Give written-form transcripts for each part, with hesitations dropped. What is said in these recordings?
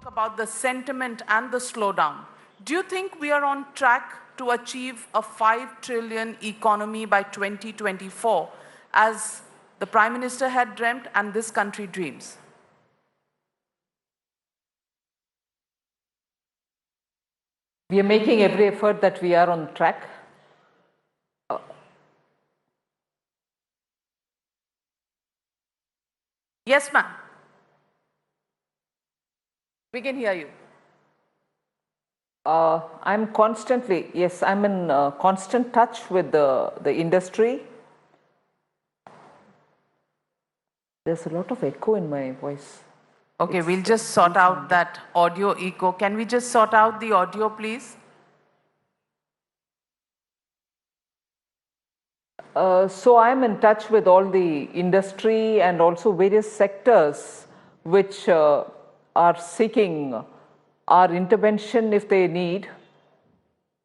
about the sentiment and the slowdown. Do you think we are on track to achieve a 5 trillion economy by 2024, as the Prime Minister had dreamt and this country dreams? We are making every effort that we are on track. Yes, ma'am. We can hear you. I'm constantly, yes, I'm in constant touch with the industry. There's a lot of echo in my voice. Okay, we'll just sort out that audio echo. Can we just sort out the audio, please? So I'm in touch with all the industry and also various sectors which are seeking our intervention if they need.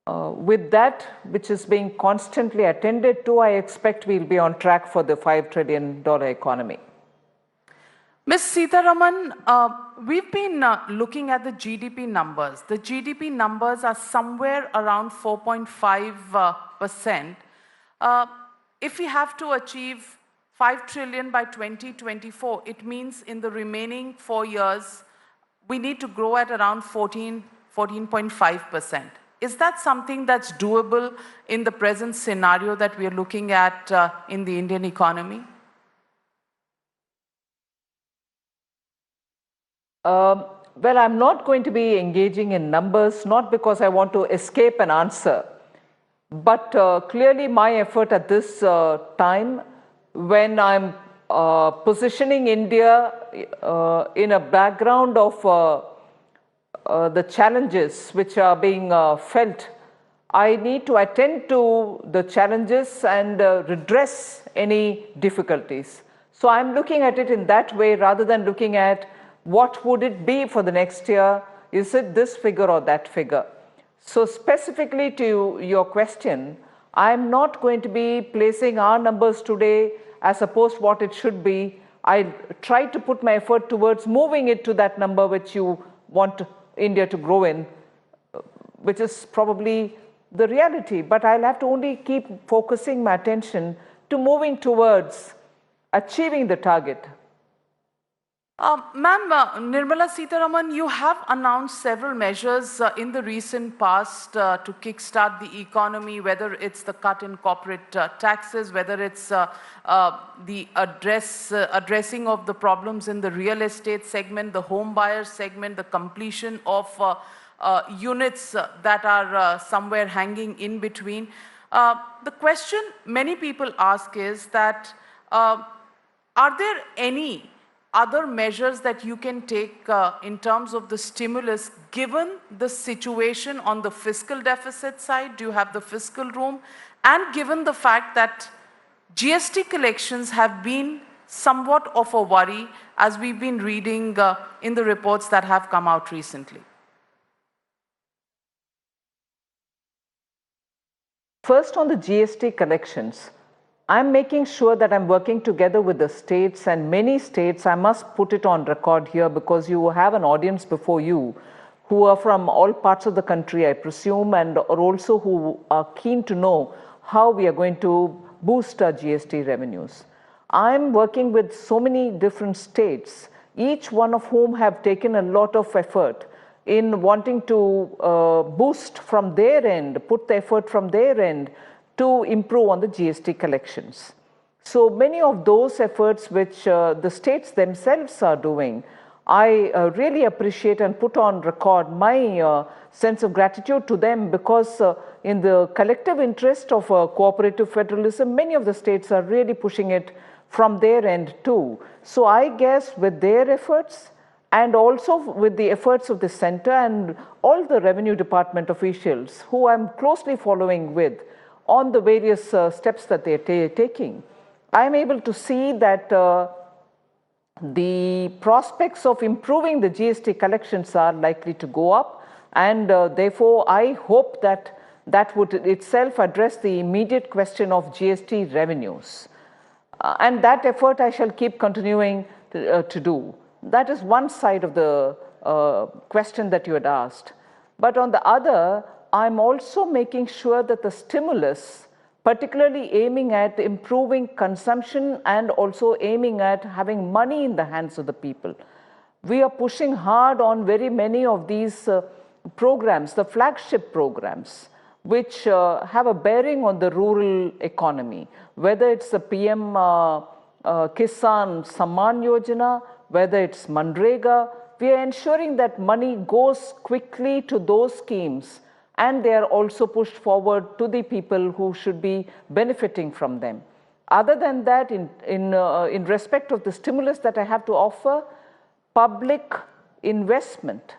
With that, which is being constantly attended to, I expect we'll be on track for the $5 trillion economy. Ms. Sitharaman, we've been looking at the GDP numbers. The GDP numbers are somewhere around 4.5%. If we have to achieve 5 trillion by 2024, it means in the remaining 4 years, we need to grow at around 14.5%. Is that something that's doable in the present scenario that we are looking at in the Indian economy? Well, I'm not going to be engaging in numbers, not because I want to escape an answer, but clearly my effort at this time, when I'm positioning India in a background of the challenges which are being felt, I need to attend to the challenges and redress any difficulties. So I'm looking at it in that way rather than looking at what would it be for the next year? Is it this figure or that figure? So specifically to your question, I'm not going to be placing our numbers today as opposed to what it should be. I try to put my effort towards moving it to that number which you want India to grow in, which is probably the reality. But I'll have to only keep focusing my attention to moving towards achieving the target. Ma'am, Nirmala Sitharaman, you have announced several measures in the recent past to kickstart the economy, whether it's the cut in corporate taxes, whether it's the addressing of the problems in the real estate segment, the home buyer segment, the completion of units that are somewhere hanging in between. The question many people ask is that, are there any other measures that you can take in terms of the stimulus, given the situation on the fiscal deficit side? Do you have the fiscal room? And given the fact that GST collections have been somewhat of a worry, as we've been reading in the reports that have come out recently. First, on the GST collections, I'm making sure that I'm working together with the states, and many states, I must put it on record here because you have an audience before you who are from all parts of the country, I presume, and are also who are keen to know how we are going to boost our GST revenues. I'm working with so many different states, each one of whom have taken a lot of effort in wanting to boost from their end, put the effort from their end to improve on the GST collections. So many of those efforts which the states themselves are doing, I really appreciate and put on record my sense of gratitude to them, because in the collective interest of cooperative federalism, many of the states are really pushing it from their end too. So I guess with their efforts and also with the efforts of the center and all the revenue department officials who I'm closely following with, on the various steps that they are taking, I am able to see that the prospects of improving the GST collections are likely to go up, and therefore I hope that that would itself address the immediate question of GST revenues. And that effort I shall keep continuing to do. That is one side of the question that you had asked. But on the other, I'm also making sure that the stimulus, particularly aiming at improving consumption and also aiming at having money in the hands of the people. We are pushing hard on very many of these programs, the flagship programs, which have a bearing on the rural economy, whether it's the PM Kisan Samman Yojana, whether it's Manrega. We are ensuring that money goes quickly to those schemes and they are also pushed forward to the people who should be benefiting from them. Other than that, in respect of the stimulus that I have to offer, public investment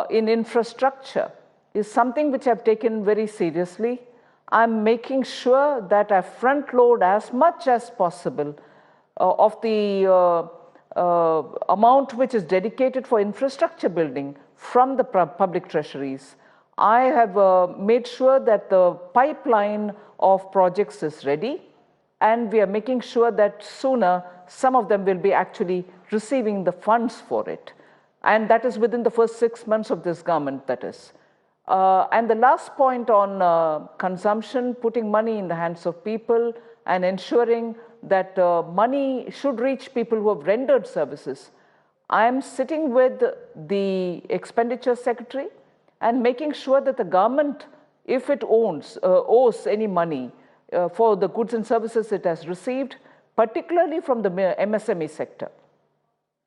in infrastructure is something which I've taken very seriously. I'm making sure that I front load as much as possible of the amount which is dedicated for infrastructure building from the public treasuries. I have made sure that the pipeline of projects is ready, and we are making sure that sooner some of them will be actually receiving the funds for it. And that is within the first 6 months of this government, that is. And the last point on consumption, putting money in the hands of people and ensuring that money should reach people who have rendered services. I am sitting with the expenditure secretary and making sure that the government, if it owes any money for the goods and services it has received, particularly from the MSME sector,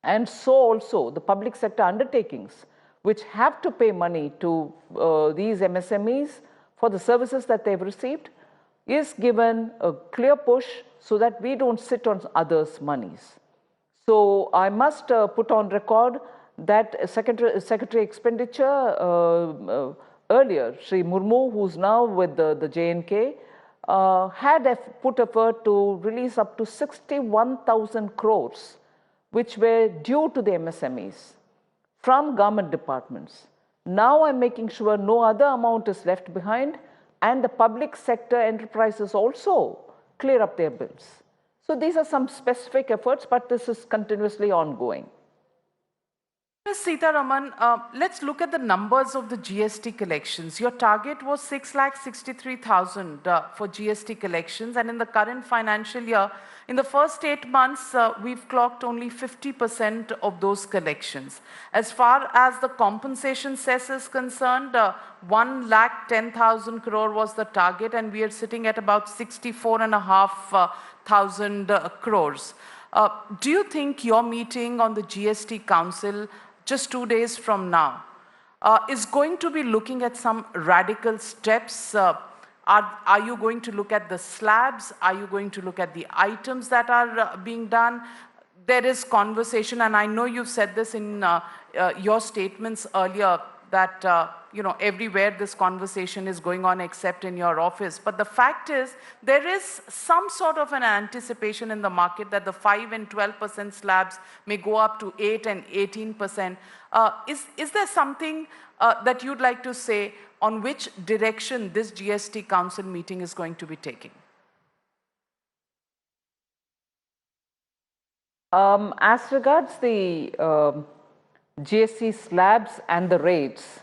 and so also the public sector undertakings, which have to pay money to these MSMEs for the services that they've received, is given a clear push so that we don't sit on others' monies. So I must put on record that Secretary Expenditure earlier, Sri Murmu, who's now with the J&K, had put effort to release up to 61,000 crores, which were due to the MSMEs from government departments. Now I'm making sure no other amount is left behind, and the public sector enterprises also clear up their bills. So these are some specific efforts, but this is continuously ongoing. Ms. Sitharaman, let's look at the numbers of the GST collections. Your target was 6,63,000 for GST collections, and in the current financial year, in the first 8 months, we've clocked only 50% of those collections. As far as the compensation cess is concerned, 1,10,000 crore was the target, and we are sitting at about 64,500 crores. Do you think your meeting on the GST Council just 2 days from now is going to be looking at some radical steps? Are you going to look at the slabs? Are you going to look at the items that are being done? There is conversation, and I know you've said this in your statements earlier, that everywhere this conversation is going on except in your office. But the fact is, there is some sort of an anticipation in the market that the 5 and 12% slabs may go up to 8 and 18%. Is there something that you'd like to say on which direction this GST Council meeting is going to be taking? As regards the GST slabs and the rates,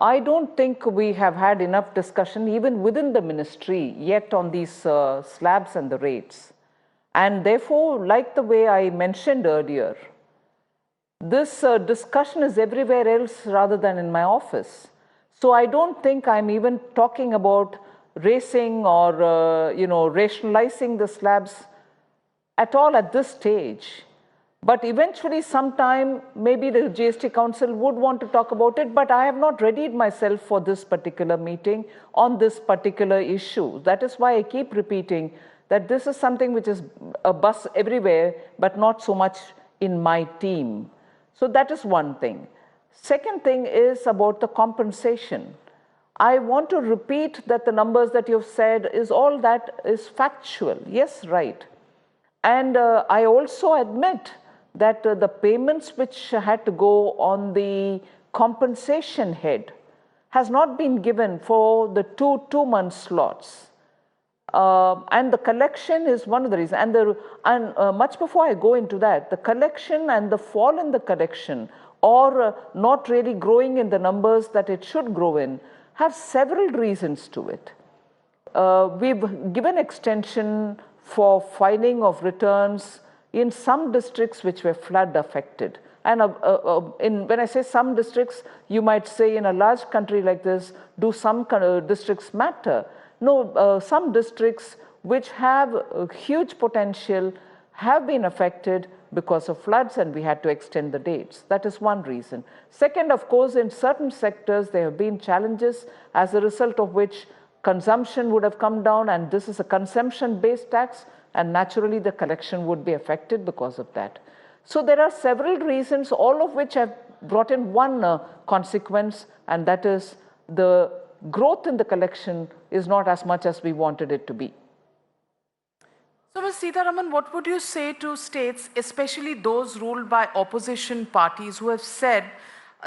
I don't think we have had enough discussion even within the ministry yet on these slabs and the rates. And therefore, like the way I mentioned earlier, this discussion is everywhere else rather than in my office. So I don't think I'm even talking about raising or rationalizing the slabs at all at this stage. But eventually sometime maybe the GST Council would want to talk about it, but I have not readied myself for this particular meeting on this particular issue. That is why I keep repeating that this is something which is a buzz everywhere, but not so much in my team. So that is one thing. Second thing is about the compensation. I want to repeat that the numbers that you've said is all that is factual. Yes, right. And I also admit that the payments which had to go on the compensation head has not been given for the two-month slots. And the collection is one of the reasons. And much before I go into that, the collection and the fall in the collection or not really growing in the numbers that it should grow in, have several reasons to it. We've given extension for filing of returns in some districts which were flood affected. And when I say some districts, you might say in a large country like this, do some districts matter? No, some districts which have huge potential have been affected because of floods, and we had to extend the dates. That is one reason. Second, of course, in certain sectors there have been challenges as a result of which consumption would have come down, and this is a consumption-based tax, and naturally the collection would be affected because of that. So there are several reasons, all of which have brought in one consequence, and that is the growth in the collection is not as much as we wanted it to be. So, Ms. Sitharaman, what would you say to states, especially those ruled by opposition parties, who have said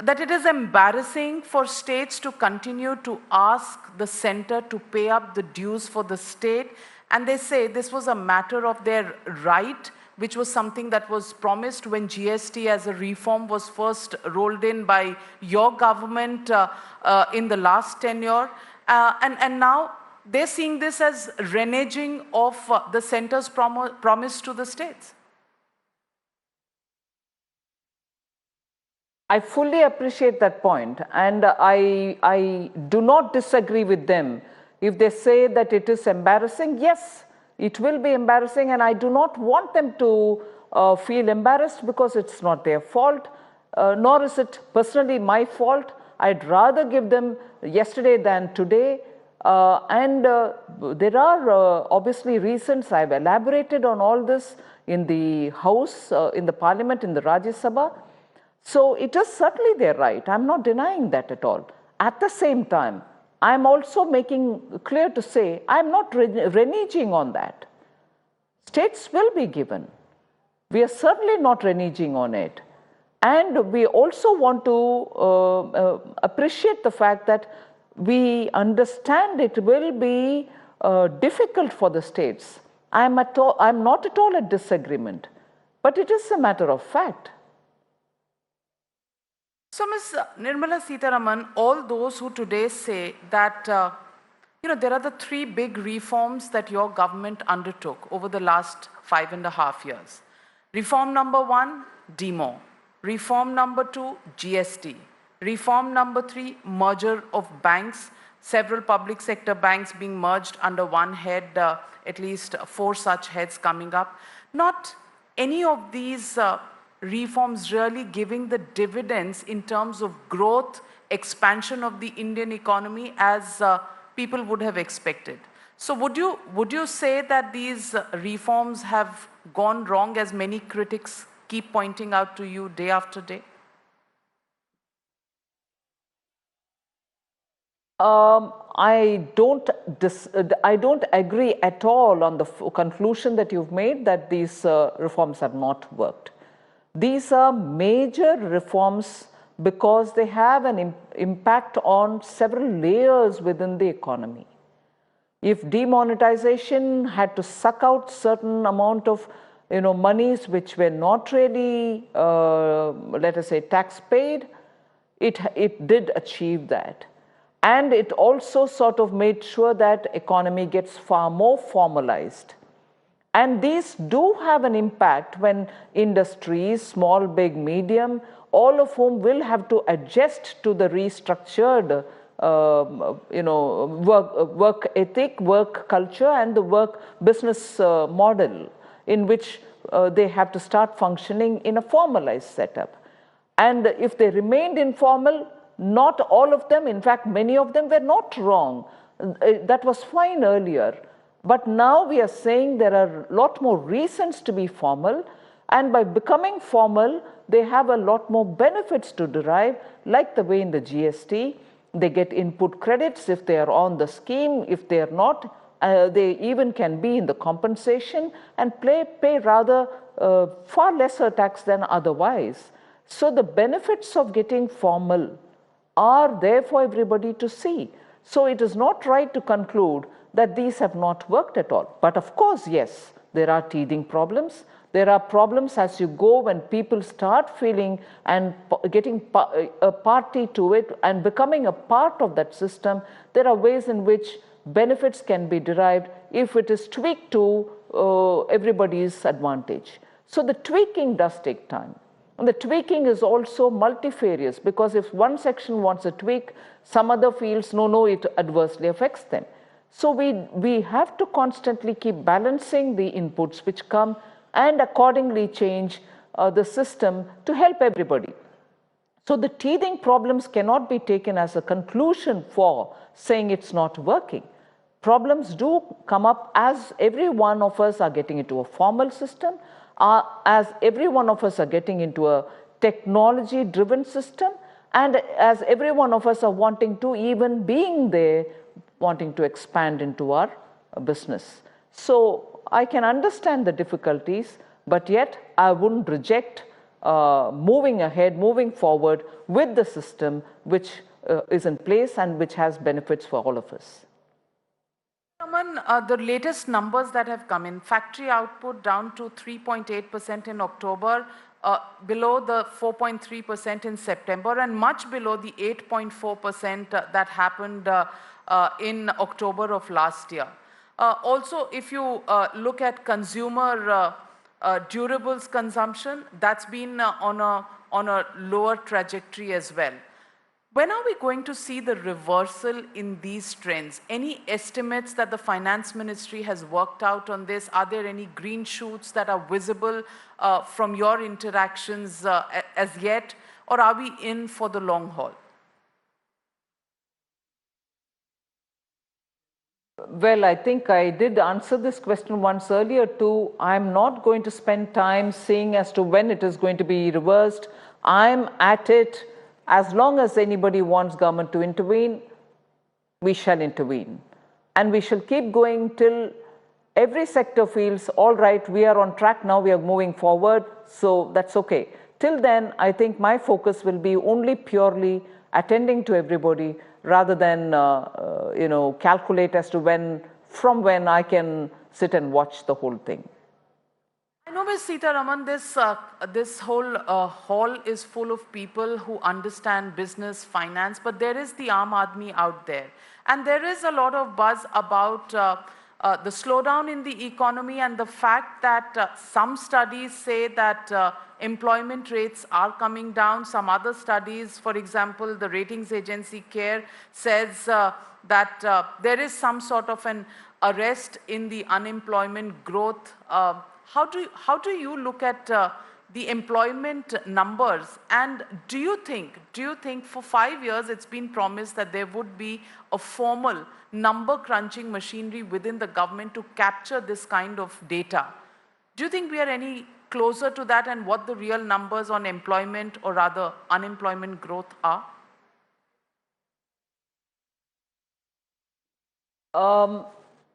that it is embarrassing for states to continue to ask the center to pay up the dues for the state, and they say this was a matter of their right, which was something that was promised when GST as a reform was first rolled in by your government in the last tenure, and now they're seeing this as reneging of the center's promise to the states? I fully appreciate that point, and I do not disagree with them. If they say that it is embarrassing, yes, it will be embarrassing, and I do not want them to feel embarrassed because it's not their fault, nor is it personally my fault. I'd rather give them yesterday than today. There are obviously reasons. I've elaborated on all this in the House, in the Parliament, in the Rajya Sabha. So it is certainly their right. I'm not denying that at all. At the same time, I'm also making clear to say I'm not reneging on that. States will be given. We are certainly not reneging on it. And we also want to appreciate the fact that we understand it will be difficult for the states. I'm not at all at disagreement, but it is a matter of fact. So, Ms. Nirmala Sitharaman, all those who today say that there are the three big reforms that your government undertook over the last 5.5 years. Reform number 1, DMO. Reform number 2, GST. Reform number 3, merger of banks, several public sector banks being merged under one head, at least 4 such heads coming up. Not any of these reforms really giving the dividends in terms of growth, expansion of the Indian economy as people would have expected. So would you say that these reforms have gone wrong, as many critics keep pointing out to you day after day? I don't agree at all on the conclusion that you've made that these reforms have not worked. These are major reforms because they have an impact on several layers within the economy. If demonetization had to suck out certain amount of monies which were not really, let us say, tax paid, it did achieve that. And it also sort of made sure that economy gets far more formalized. And these do have an impact when industries, small, big, medium, all of whom will have to adjust to the restructured work ethic, work culture, and the work business model in which they have to start functioning in a formalized setup. And if they remained informal, not all of them, in fact, many of them were not wrong. That was fine earlier. But now we are saying there are a lot more reasons to be formal, and by becoming formal, they have a lot more benefits to derive, like the way in the GST, they get input credits if they are on the scheme. If they are not, they even can be in the compensation and pay rather far lesser tax than otherwise. So the benefits of getting formal are there for everybody to see. So it is not right to conclude that these have not worked at all. But of course, yes, there are teething problems. There are problems as you go when people start feeling and getting a party to it and becoming a part of that system. There are ways in which benefits can be derived if it is tweaked to everybody's advantage. So the tweaking does take time. And the tweaking is also multifarious, because if one section wants a tweak, some other feels, no, it adversely affects them. So we have to constantly keep balancing the inputs which come and accordingly change the system to help everybody. So the teething problems cannot be taken as a conclusion for saying it's not working. Problems do come up as every one of us are getting into a formal system, as every one of us are getting into a technology-driven system, and as every one of us are wanting to, even being there, wanting to expand into our business. So I can understand the difficulties, but yet I wouldn't reject moving ahead, moving forward with the system which is in place and which has benefits for all of us. The latest numbers that have come in, factory output down to 3.8% in October, below the 4.3% in September, and much below the 8.4% that happened in October of last year. Also, if you look at consumer durables consumption, that's been on a lower trajectory as well. When are we going to see the reversal in these trends? Any estimates that the Finance Ministry has worked out on this? Are there any green shoots that are visible from your interactions as yet? Or are we in for the long haul? Well, I think I did answer this question once earlier too. I'm not going to spend time seeing as to when it is going to be reversed. I'm at it. As long as anybody wants government to intervene, we shall intervene. And we shall keep going till every sector feels, all right, we are on track now, we are moving forward, so that's okay. Till then, I think my focus will be only purely attending to everybody rather than calculate as to from when I can sit and watch the whole thing. I know, Ms. Sitharaman, this whole hall is full of people who understand business, finance, but there is the Aam Aadmi out there. And there is a lot of buzz about the slowdown in the economy and the fact that some studies say that employment rates are coming down. Some other studies, for example, the ratings agency CARE says that there is some sort of an arrest in the unemployment growth. How do you look at the employment numbers, and do you think for 5 years it's been promised that there would be a formal number crunching machinery within the government to capture this kind of data? Do you think we are any closer to that, and what the real numbers on employment or rather unemployment growth are?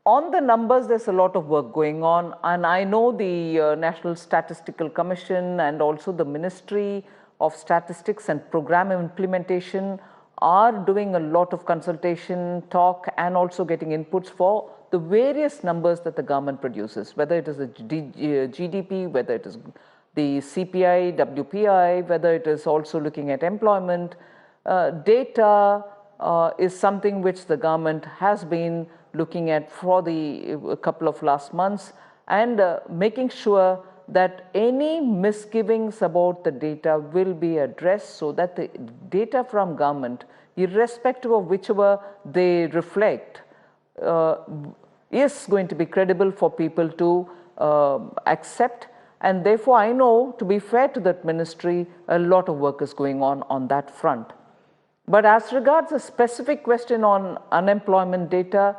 On the numbers, there's a lot of work going on, and I know the National Statistical Commission and also the Ministry of Statistics and Program Implementation are doing a lot of consultation, talk, and also getting inputs for the various numbers that the government produces, whether it is the GDP, whether it is the CPI, WPI, whether it is also looking at employment. Data is something which the government has been looking at for a couple of last months, and making sure that any misgivings about the data will be addressed so that the data from government, irrespective of whichever they reflect, is going to be credible for people to accept. And therefore, I know, to be fair to that ministry, a lot of work is going on that front. But as regards a specific question on unemployment data,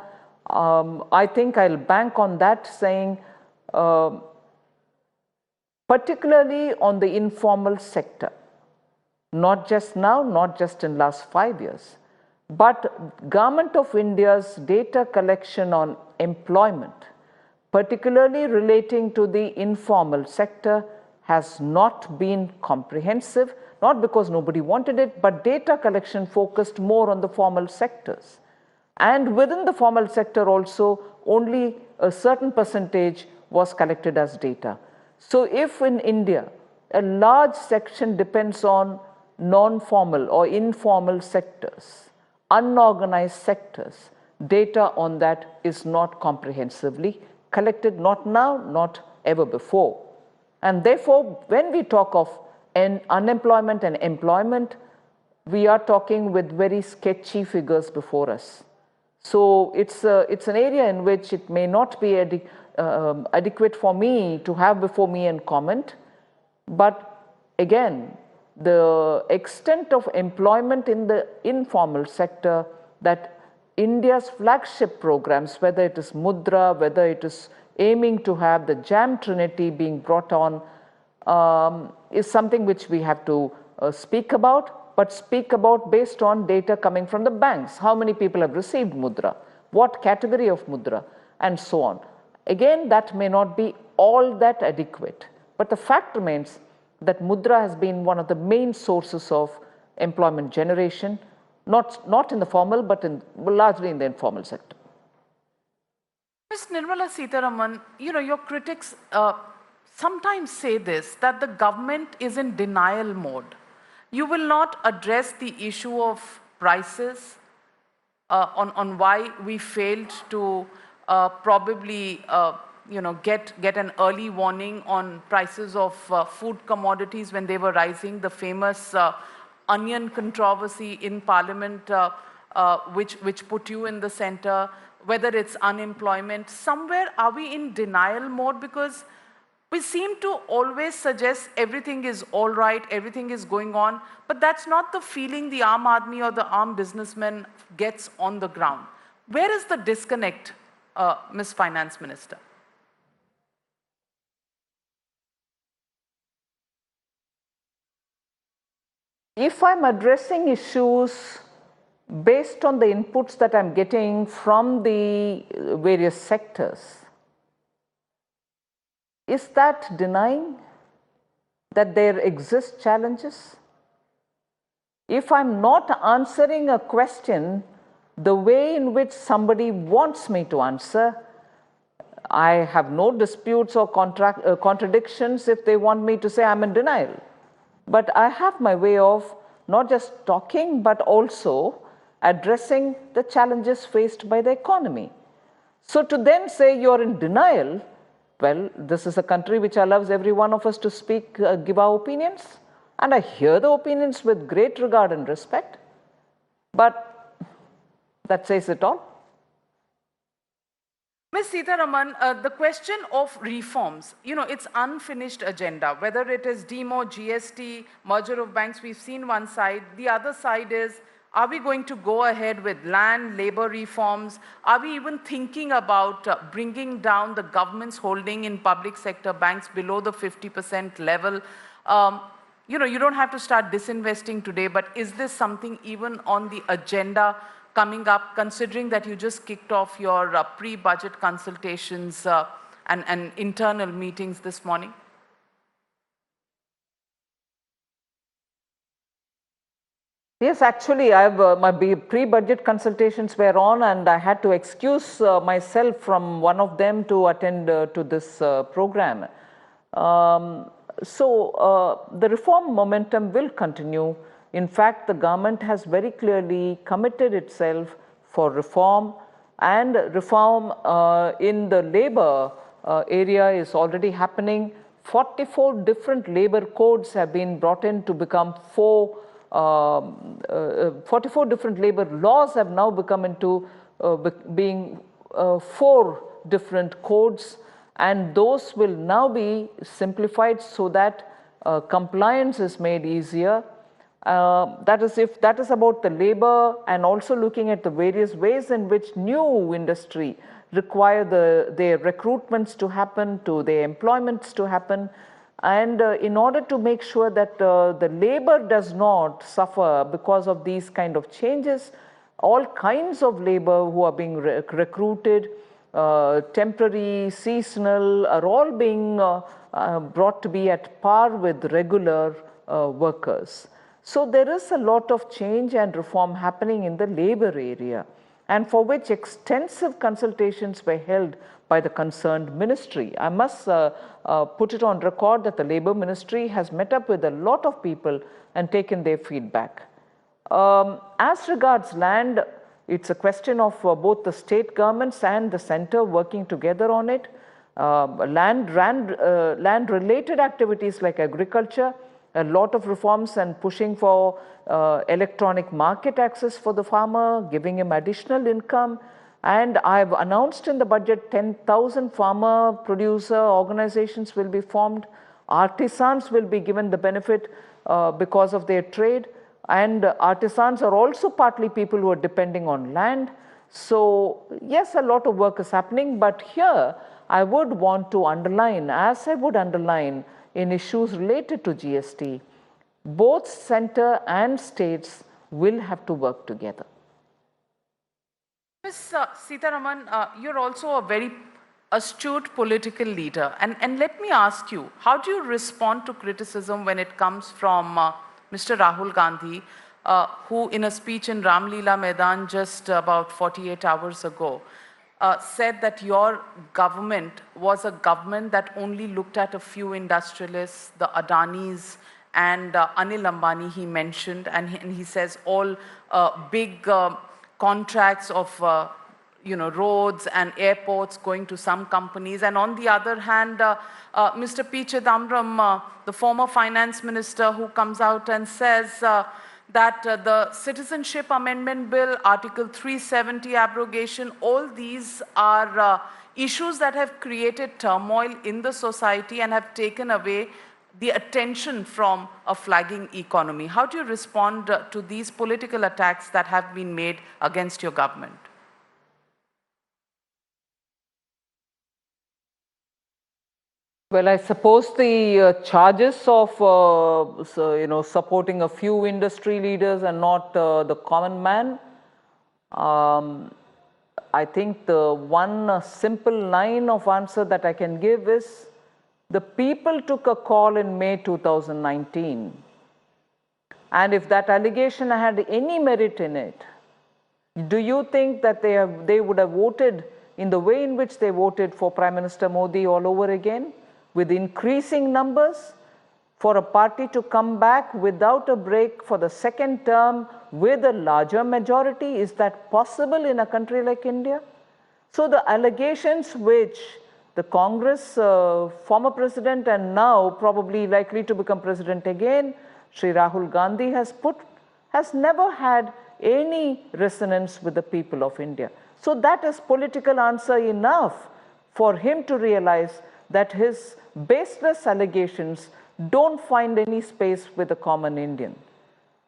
I think I'll bank on that, saying particularly on the informal sector, not just now, not just in last 5 years, but Government of India's data collection on employment, particularly relating to the informal sector, has not been comprehensive, not because nobody wanted it, but data collection focused more on the formal sectors. And within the formal sector also, only a certain percentage was collected as data. So if in India, a large section depends on non-formal or informal sectors, unorganized sectors, data on that is not comprehensively collected, not now, not ever before. And therefore, when we talk of unemployment and employment, we are talking with very sketchy figures before us. So it's an area in which it may not be adequate for me to have before me and comment. But again, the extent of employment in the informal sector that India's flagship programs, whether it is Mudra, whether it is aiming to have the JAM Trinity being brought on, is something which we have to speak about, but speak about based on data coming from the banks. How many people have received Mudra? What category of Mudra? And so on. Again, that may not be all that adequate, but the fact remains that Mudra has been one of the main sources of employment generation, not in the formal, but largely in the informal sector. Ms. Nirmala Sitharaman, your critics sometimes say this, that the government is in denial mode. You will not address the issue of prices on why we failed to probably get an early warning on prices of food commodities when they were rising, the famous onion controversy in Parliament which put you in the center, whether it's unemployment. Somewhere are we in denial mode, because we seem to always suggest everything is all right, everything is going on, but that's not the feeling the Aam Aadmi or the Aam businessman gets on the ground. Where is the disconnect, Ms. Finance Minister? If I'm addressing issues based on the inputs that I'm getting from the various sectors, is that denying that there exist challenges? If I'm not answering a question the way in which somebody wants me to answer, I have no disputes or contradictions if they want me to say I'm in denial. But I have my way of not just talking, but also addressing the challenges faced by the economy. So to then say you're in denial, well, this is a country which allows every one of us to speak, give our opinions, and I hear the opinions with great regard and respect, but that says it all. Ms. Sitharaman, the question of reforms, it's unfinished agenda, whether it is DEMO, GST, merger of banks, we've seen one side. The other side is, are we going to go ahead with land, labor reforms? Are we even thinking about bringing down the government's holding in public sector banks below the 50% level? You don't have to start disinvesting today, but is this something even on the agenda coming up, considering that you just kicked off your pre-budget consultations and internal meetings this morning? Yes, actually, my pre-budget consultations were on, and I had to excuse myself from one of them to attend to this program. So the reform momentum will continue. In fact, the government has very clearly committed itself for reform, and reform in the labor area is already happening. 44 different labor codes have been brought in to become 44 different labor laws have now become into being 4 different codes, and those will now be simplified so that compliance is made easier. That is about the labor, and also looking at the various ways in which new industry require their recruitments to happen, to their employments to happen, and in order to make sure that the labor does not suffer because of these kind of changes, all kinds of labor who are being recruited, temporary, seasonal, are all being brought to be at par with regular workers. So there is a lot of change and reform happening in the labor area, and for which extensive consultations were held by the concerned ministry. I must put it on record that the Labour Ministry has met up with a lot of people and taken their feedback. As regards land, it's a question of both the state governments and the centre working together on it. Land-related activities like agriculture, a lot of reforms and pushing for electronic market access for the farmer, giving him additional income. And I've announced in the budget 10,000 farmer producer organizations will be formed. Artisans will be given the benefit because of their trade. And artisans are also partly people who are depending on land. So yes, a lot of work is happening, but here I would want to underline, as I would underline in issues related to GST, both centre and states will have to work together. Ms. Sitharaman, you're also a very astute political leader. And let me ask you, how do you respond to criticism when it comes from Mr. Rahul Gandhi, who in a speech in Ramlila Maidan just about 48 hours ago, said that your government was a government that only looked at a few industrialists, the Adanis and Anil Ambani he mentioned, and he says all big contracts of roads and airports going to some companies. And on the other hand, Mr. P. Chidambaram, the former finance minister, who comes out and says that the Citizenship Amendment Bill, Article 370 abrogation, all these are issues that have created turmoil in the society and have taken away the attention from a flagging economy. How do you respond to these political attacks that have been made against your government? Well, I suppose the charges of supporting a few industry leaders and not the common man, I think the one simple line of answer that I can give is, the people took a call in May 2019, and if that allegation had any merit in it, do you think that they would have voted in the way in which they voted for Prime Minister Modi all over again, with increasing numbers, for a party to come back without a break for the second term with a larger majority? Is that possible in a country like India? So the allegations which the Congress former president and now probably likely to become president again, Shri Rahul Gandhi has never had any resonance with the people of India. So that is political answer enough for him to realize that his baseless allegations don't find any space with the common Indian.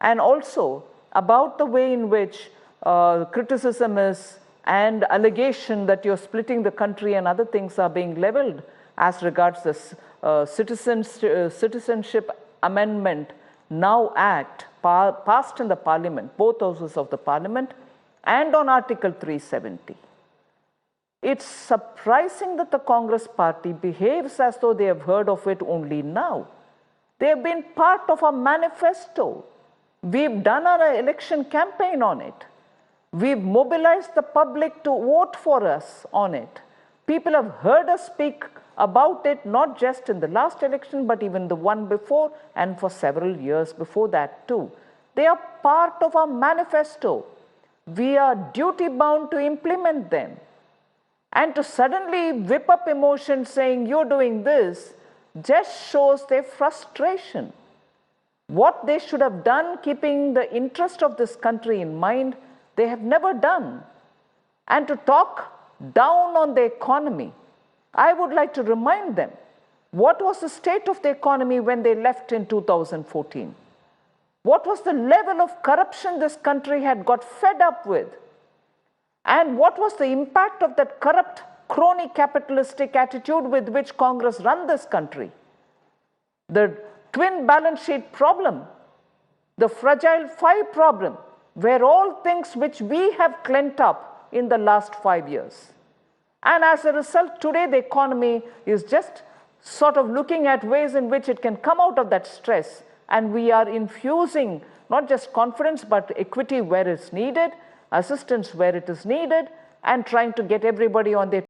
And also about the way in which criticism is and allegation that you're splitting the country and other things are being leveled as regards the Citizenship Amendment Now Act passed in the Parliament, both houses of the Parliament, and on Article 370. It's surprising that the Congress party behaves as though they have heard of it only now. They have been part of our manifesto. We've done our election campaign on it. We've mobilized the public to vote for us on it. People have heard us speak about it, not just in the last election, but even the one before and for several years before that too. They are part of our manifesto. We are duty bound to implement them. And to suddenly whip up emotions saying you're doing this just shows their frustration. What they should have done, keeping the interest of this country in mind, they have never done. And to talk down on the economy, I would like to remind them, what was the state of the economy when they left in 2014? What was the level of corruption this country had got fed up with? And what was the impact of that corrupt, crony capitalistic attitude with which Congress run this country? The twin balance sheet problem, the fragile five problem, were all things which we have cleaned up in the last 5 years. And as a result, today the economy is just sort of looking at ways in which it can come out of that stress. And we are infusing not just confidence, but equity where it's needed, assistance where it is needed, and trying to get everybody on their